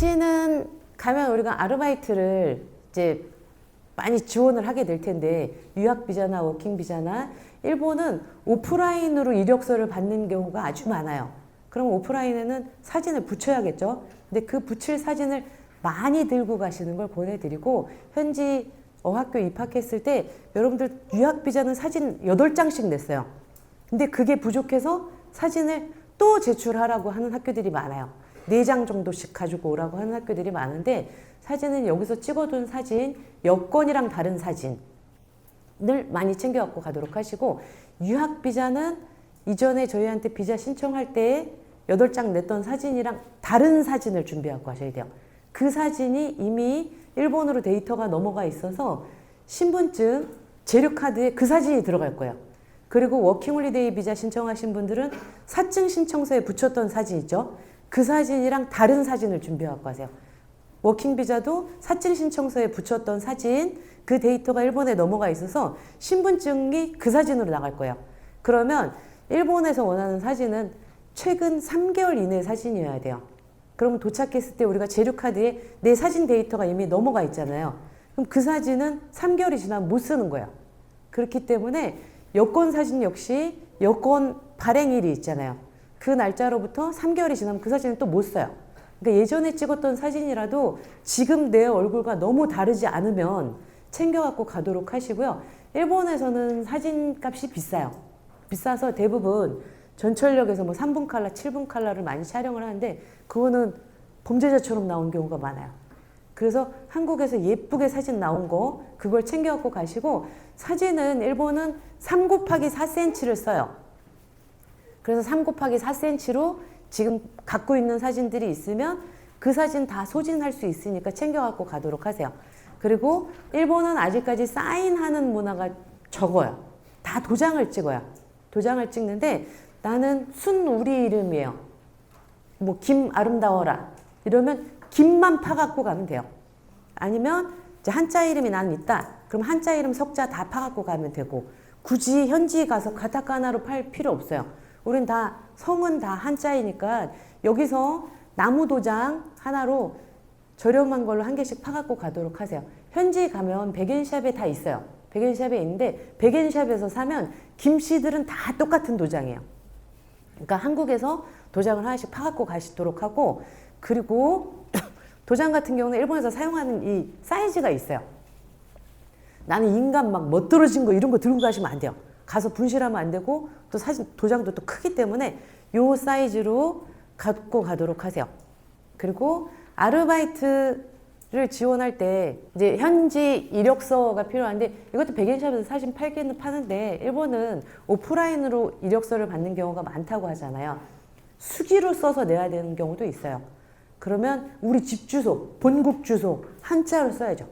사진은 가면 우리가 아르바이트를 이제 많이 지원을 하게 될 텐데, 유학비자나 워킹비자나 일본은 오프라인으로 이력서를 받는 경우가 아주 많아요. 그럼 오프라인에는 사진을 붙여야겠죠. 근데 그 붙일 사진을 많이 들고 가시는 걸 권해드리고, 현지 어학교 입학했을 때 여러분들 유학비자는 사진 8장씩 냈어요. 근데 그게 부족해서 사진을 또 제출하라고 하는 학교들이 많아요. 4장 정도씩 가지고 오라고 하는 학교들이 많은데, 사진은 여기서 찍어둔 사진, 여권이랑 다른 사진을 많이 챙겨갖고 가도록 하시고, 유학비자는 이전에 저희한테 비자 신청할 때 8장 냈던 사진이랑 다른 사진을 준비하고 가셔야 돼요. 그 사진이 이미 일본으로 데이터가 넘어가 있어서 신분증, 재료카드에 그 사진이 들어갈 거예요. 그리고 워킹홀리데이 비자 신청하신 분들은 사증 신청서에 붙였던 사진 있죠? 그 사진이랑 다른 사진을 준비하고 가세요. 워킹 비자도 사증 신청서에 붙였던 사진, 그 데이터가 일본에 넘어가 있어서 신분증이 그 사진으로 나갈 거예요. 그러면 일본에서 원하는 사진은 최근 3개월 이내 사진이어야 돼요. 그러면 도착했을 때 우리가 재료카드에 내 사진 데이터가 이미 넘어가 있잖아요. 그럼 그 사진은 3개월이 지나면 못 쓰는 거예요. 그렇기 때문에 여권 사진 역시 여권 발행일이 있잖아요. 그 날짜로부터 3개월이 지나면 그 사진은 또 못 써요. 그러니까 예전에 찍었던 사진이라도 지금 내 얼굴과 너무 다르지 않으면 챙겨갖고 가도록 하시고요. 일본에서는 사진 값이 비싸요. 비싸서 대부분 전철역에서 뭐 3분 칼라, 7분 칼라를 많이 촬영을 하는데, 그거는 범죄자처럼 나온 경우가 많아요. 그래서 한국에서 예쁘게 사진 나온 거, 그걸 챙겨갖고 가시고, 사진은 일본은 3 곱하기 4cm를 써요. 그래서 3 곱하기 4cm로 지금 갖고 있는 사진들이 있으면 그 사진 다 소진할 수 있으니까 챙겨갖고 가도록 하세요. 그리고 일본은 아직까지 사인하는 문화가 적어요. 다 도장을 찍어요. 도장을 찍는데, 나는 순우리 이름이에요. 뭐 김아름다워라 이러면 김만 파갖고 가면 돼요. 아니면 이제 한자 이름이 나는 있다. 그럼 한자 이름 석자 다 파갖고 가면 되고, 굳이 현지 가서 가타카나로 팔 필요 없어요. 우린 다 성은 다 한자이니까 여기서 나무 도장 하나로 저렴한 걸로 1개씩 파갖고 가도록 하세요. 현지 가면 백엔샵에 다 있어요. 백엔샵에 있는데 백엔샵에서 사면 김씨들은 다 똑같은 도장이에요. 그러니까 한국에서 도장을 하나씩 파갖고 가시도록 하고, 그리고 도장 같은 경우는 일본에서 사용하는 이 사이즈가 있어요. 나는 인간 막 멋들어진 거 이런 거 들고 가시면 안 돼요. 가서 분실하면 안 되고, 또 사진 도장도 또 크기 때문에 요 사이즈로 갖고 가도록 하세요. 그리고 아르바이트를 지원할 때 이제 현지 이력서가 필요한데, 이것도 백엔샵에서 사진 팔기는 파는데 일본은 오프라인으로 이력서를 받는 경우가 많다고 하잖아요. 수기로 써서 내야 되는 경우도 있어요. 그러면 우리 집 주소, 본국 주소 한자로 써야죠.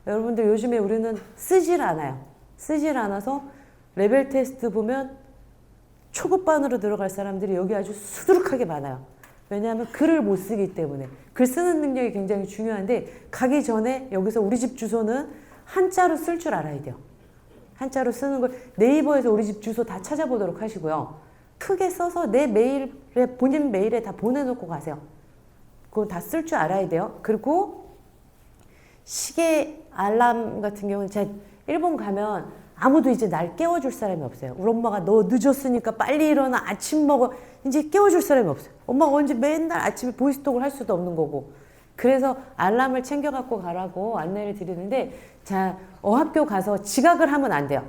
여러분들 요즘에 우리는 쓰질 않아요. 쓰질 않아서 레벨 테스트 보면 초급반으로 들어갈 사람들이 여기 아주 수두룩하게 많아요. 왜냐하면 글을 못 쓰기 때문에. 글 쓰는 능력이 굉장히 중요한데, 가기 전에 여기서 우리 집 주소는 한자로 쓸 줄 알아야 돼요. 한자로 쓰는 걸 네이버에서 우리 집 주소 다 찾아보도록 하시고요. 크게 써서 내 메일에, 본인 메일에 다 보내놓고 가세요. 그거 다 쓸 줄 알아야 돼요. 그리고 시계 알람 같은 경우는 제가 일본 가면 아무도 이제 날 깨워줄 사람이 없어요. 우리 엄마가 너 늦었으니까 빨리 일어나, 아침 먹어. 이제 깨워줄 사람이 없어요. 엄마가 언제 맨날 아침에 보이스톡을 할 수도 없는 거고. 그래서 알람을 챙겨갖고 가라고 안내를 드리는데, 자, 어학교 가서 지각을 하면 안 돼요.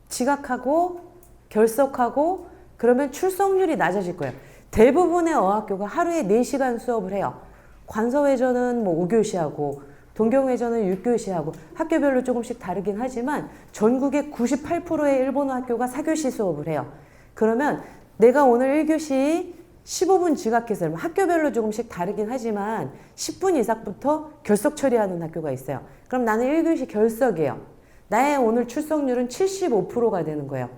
지각하고 결석하고 그러면 출석률이 낮아질 거예요. 대부분의 어학교가 하루에 4시간 수업을 해요. 관서회전은 뭐 5교시하고 동경회전은 6교시하고 학교별로 조금씩 다르긴 하지만 전국의 98%의 일본어 학교가 4교시 수업을 해요. 그러면 내가 오늘 1교시 15분 지각해서, 학교별로 조금씩 다르긴 하지만 10분 이상부터 결석 처리하는 학교가 있어요. 그럼 나는 1교시 결석이에요. 나의 오늘 출석률은 75%가 되는 거예요.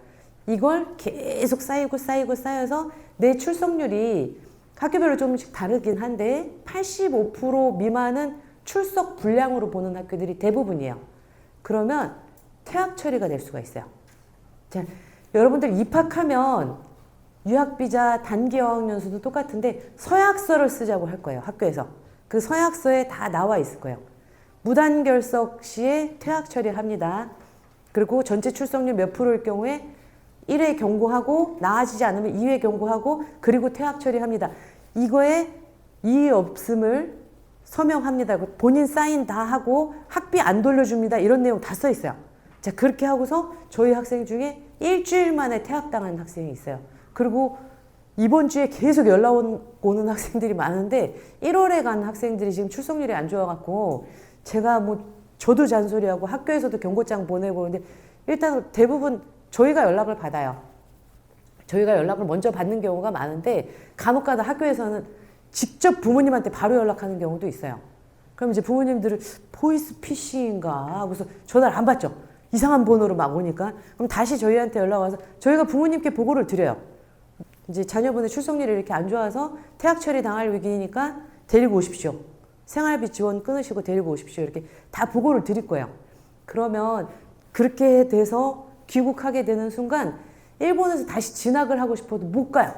이걸 계속 쌓여서 내 출석률이 학교별로 조금씩 다르긴 한데 85% 미만은 출석 불량으로 보는 학교들이 대부분이에요. 그러면 퇴학 처리가 될 수가 있어요. 자, 여러분들 입학하면 유학비자 단기 어학연수도 똑같은데 서약서를 쓰자고 할 거예요. 학교에서. 그 서약서에 다 나와 있을 거예요. 무단결석 시에 퇴학 처리합니다. 그리고 전체 출석률 몇 프로일 경우에 1회 경고하고 나아지지 않으면 2회 경고하고 그리고 퇴학 처리합니다. 이거에 이의 없음을 서명합니다. 본인 사인 다 하고 학비 안 돌려줍니다. 이런 내용 다 써 있어요. 자, 그렇게 하고서 저희 학생 중에 일주일 만에 퇴학당한 학생이 있어요. 그리고 이번 주에 계속 연락 오는 학생들이 많은데 1월에 간 학생들이 지금 출석률이 안 좋아갖고 제가 저도 잔소리하고 학교에서도 경고장 보내고 근데 일단 대부분 저희가 연락을 받아요. 저희가 연락을 먼저 받는 경우가 많은데 간혹 가다 학교에서는 직접 부모님한테 바로 연락하는 경우도 있어요. 그럼 이제 부모님들은 보이스 피싱인가 그래서 전화를 안 받죠. 이상한 번호로 막 오니까 그럼 다시 저희한테 연락 와서 저희가 부모님께 보고를 드려요. 이제 자녀분의 출석률이 이렇게 안 좋아서 퇴학 처리 당할 위기니까 데리고 오십시오. 생활비 지원 끊으시고 데리고 오십시오. 이렇게 다 보고를 드릴 거예요. 그러면 그렇게 돼서 귀국하게 되는 순간 일본에서 다시 진학을 하고 싶어도 못 가요.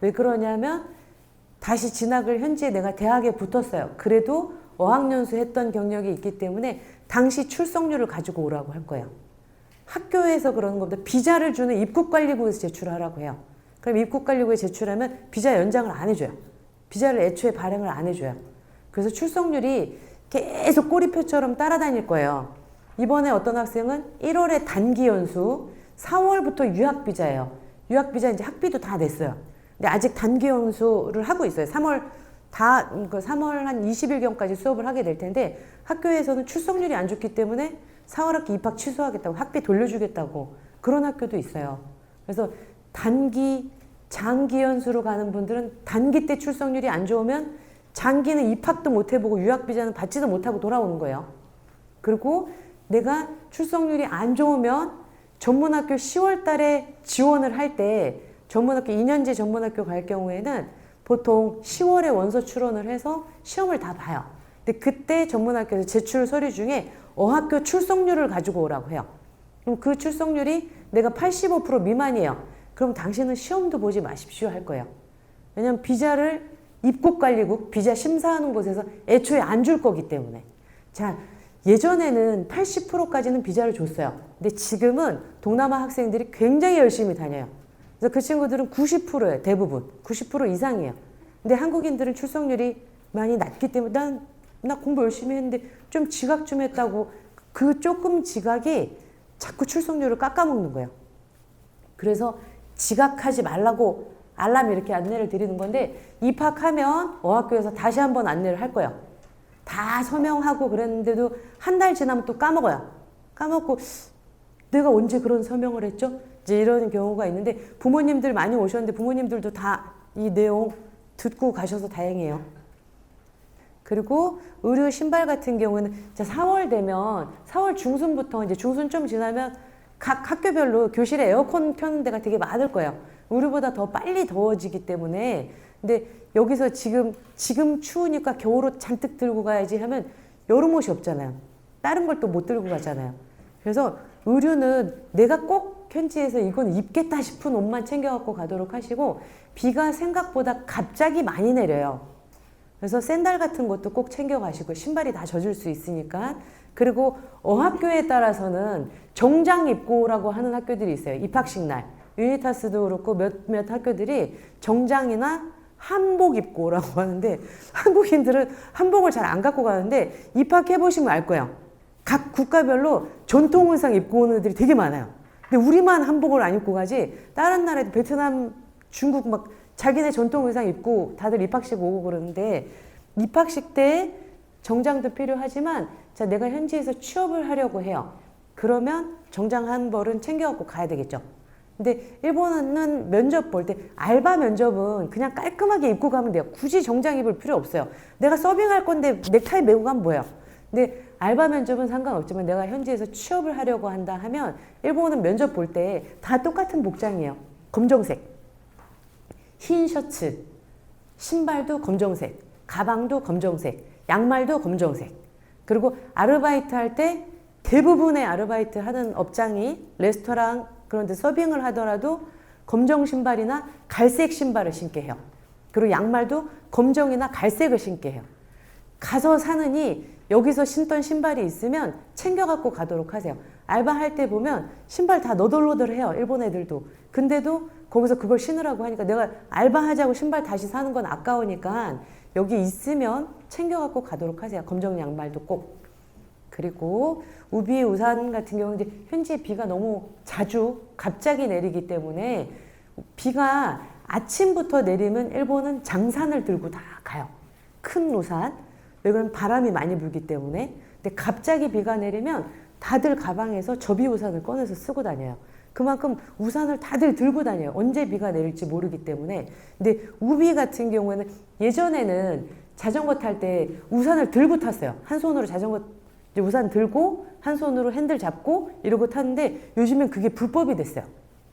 왜 그러냐면 다시 진학을 현지에 내가 대학에 붙었어요. 그래도 어학연수 했던 경력이 있기 때문에 당시 출석률을 가지고 오라고 할 거예요. 학교에서 그러는 것보다 비자를 주는 입국관리부에서 제출하라고 해요. 그럼 입국관리부에 제출하면 비자 연장을 안 해줘요. 비자를 애초에 발행을 안 해줘요. 그래서 출석률이 계속 꼬리표처럼 따라다닐 거예요. 이번에 어떤 학생은 1월에 단기 연수, 4월부터 유학비자예요. 유학비자 이제 학비도 다 냈어요. 근데 아직 단기 연수를 하고 있어요. 3월 한 20일경까지 수업을 하게 될 텐데 학교에서는 출석률이 안 좋기 때문에 4월 학기 입학 취소하겠다고 학비 돌려주겠다고 그런 학교도 있어요. 그래서 단기, 장기 연수로 가는 분들은 단기 때 출석률이 안 좋으면 장기는 입학도 못 해보고 유학비자는 받지도 못하고 돌아오는 거예요. 그리고 내가 출석률이 안 좋으면 전문학교 10월 달에 지원을 할 때 전문학교 2년제 전문학교 갈 경우에는 보통 10월에 원서 출원을 해서 시험을 다 봐요. 근데 그때 전문학교에서 제출 서류 중에 어학교 출석률을 가지고 오라고 해요. 그럼 그 출석률이 내가 85% 미만이에요. 그럼 당신은 시험도 보지 마십시오 할 거예요. 왜냐하면 비자를 입국관리국, 비자 심사하는 곳에서 애초에 안 줄 거기 때문에. 자, 예전에는 80%까지는 비자를 줬어요. 근데 지금은 동남아 학생들이 굉장히 열심히 다녀요. 그래서 그 친구들은 90%예요. 대부분. 90% 이상이에요. 근데 한국인들은 출석률이 많이 낮기 때문에 나 공부 열심히 했는데 좀 지각 좀 했다고 그 조금 지각이 자꾸 출석률을 깎아먹는 거예요. 그래서 지각하지 말라고 알람 이렇게 안내를 드리는 건데 입학하면 어학교에서 다시 한번 안내를 할 거예요. 다 서명하고 그랬는데도 한 달 지나면 또 까먹어요. 까먹고 내가 언제 그런 서명을 했죠? 이제 이런 경우가 있는데 부모님들 많이 오셨는데 부모님들도 다 이 내용 듣고 가셔서 다행이에요. 그리고 의류 신발 같은 경우는 4월 되면 4월 중순부터 이제 중순 좀 지나면 각 학교별로 교실에 에어컨 켜는 데가 되게 많을 거예요. 우리보다 더 빨리 더워지기 때문에. 근데 여기서 지금 추우니까 겨울옷 잔뜩 들고 가야지 하면 여름옷이 없잖아요. 다른 걸 또 못 들고 가잖아요. 그래서 의류는 내가 꼭 현지에서 이건 입겠다 싶은 옷만 챙겨갖고 가도록 하시고 비가 생각보다 갑자기 많이 내려요. 그래서 샌들 같은 것도 꼭 챙겨가시고 신발이 다 젖을 수 있으니까. 그리고 어학교에 따라서는 정장 입고 오라고 하는 학교들이 있어요. 입학식 날. 유니타스도 그렇고 몇몇 학교들이 정장이나 한복 입고 오라고 하는데 한국인들은 한복을 잘 안 갖고 가는데 입학해보시면 알 거예요. 각 국가별로 전통 의상 입고 오는 애들이 되게 많아요. 근데 우리만 한복을 안 입고 가지 다른 나라에도 베트남, 중국 막 자기네 전통 의상 입고 다들 입학식 오고 그러는데 입학식 때 정장도 필요하지만 자 내가 현지에서 취업을 하려고 해요. 그러면 정장 한 벌은 챙겨갖고 가야 되겠죠. 근데 일본은 면접 볼 때 알바 면접은 그냥 깔끔하게 입고 가면 돼요. 굳이 정장 입을 필요 없어요. 내가 서빙할 건데 넥타이 메고 가면 뭐예요. 근데 알바 면접은 상관없지만 내가 현지에서 취업을 하려고 한다 하면 일본은 면접 볼 때 다 똑같은 복장이에요. 검정색, 흰 셔츠, 신발도 검정색, 가방도 검정색, 양말도 검정색. 그리고 아르바이트 할 때 대부분의 아르바이트 하는 업장이 레스토랑 그런 데 서빙을 하더라도 검정 신발이나 갈색 신발을 신게 해요. 그리고 양말도 검정이나 갈색을 신게 해요. 가서 사느니 여기서 신던 신발이 있으면 챙겨 갖고 가도록 하세요. 알바할 때 보면 신발 다 너덜너덜해요. 일본 애들도. 근데도 거기서 그걸 신으라고 하니까 내가 알바하자고 신발 다시 사는 건 아까우니까 여기 있으면 챙겨 갖고 가도록 하세요. 검정 양말도 꼭. 그리고 우비 우산 같은 경우는 이제 현지에 비가 너무 자주 갑자기 내리기 때문에 비가 아침부터 내리면 일본은 장산을 들고 다 가요. 큰 우산. 왜냐면 바람이 많이 불기 때문에. 근데 갑자기 비가 내리면 다들 가방에서 접이 우산을 꺼내서 쓰고 다녀요. 그만큼 우산을 다들 들고 다녀요. 언제 비가 내릴지 모르기 때문에. 근데 우비 같은 경우에는 예전에는 자전거 탈 때 우산을 들고 탔어요. 한 손으로 자전거 이제 우산 들고 한 손으로 핸들 잡고 이러고 탔는데 요즘엔 그게 불법이 됐어요.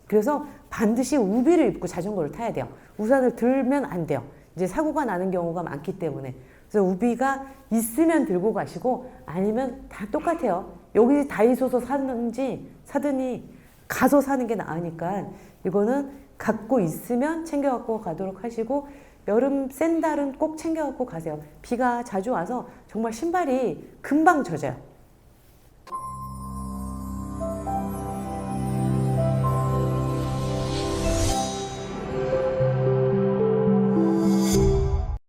그래서 반드시 우비를 입고 자전거를 타야 돼요. 우산을 들면 안 돼요. 이제 사고가 나는 경우가 많기 때문에. 그래서 우비가 있으면 들고 가시고 아니면 다 똑같아요. 여기 다이소서 사든지 가서 사는 게 나으니까 이거는 갖고 있으면 챙겨 갖고 가도록 하시고 여름 샌들은 꼭 챙겨 갖고 가세요. 비가 자주 와서 정말 신발이 금방 젖어요.